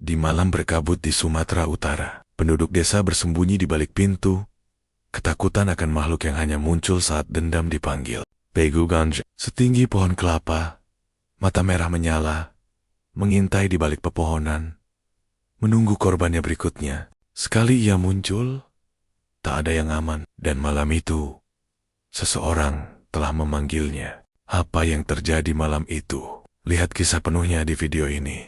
Di malam berkabut di Sumatera Utara, penduduk desa bersembunyi di balik pintu, ketakutan akan makhluk yang hanya muncul saat dendam dipanggil. Pegu Ganja, setinggi pohon kelapa, mata merah menyala, mengintai di balik pepohonan, menunggu korbannya berikutnya. Sekali ia muncul, tak ada yang aman, dan malam itu, seseorang telah memanggilnya. Apa yang terjadi malam itu? Lihat kisah penuhnya di video ini.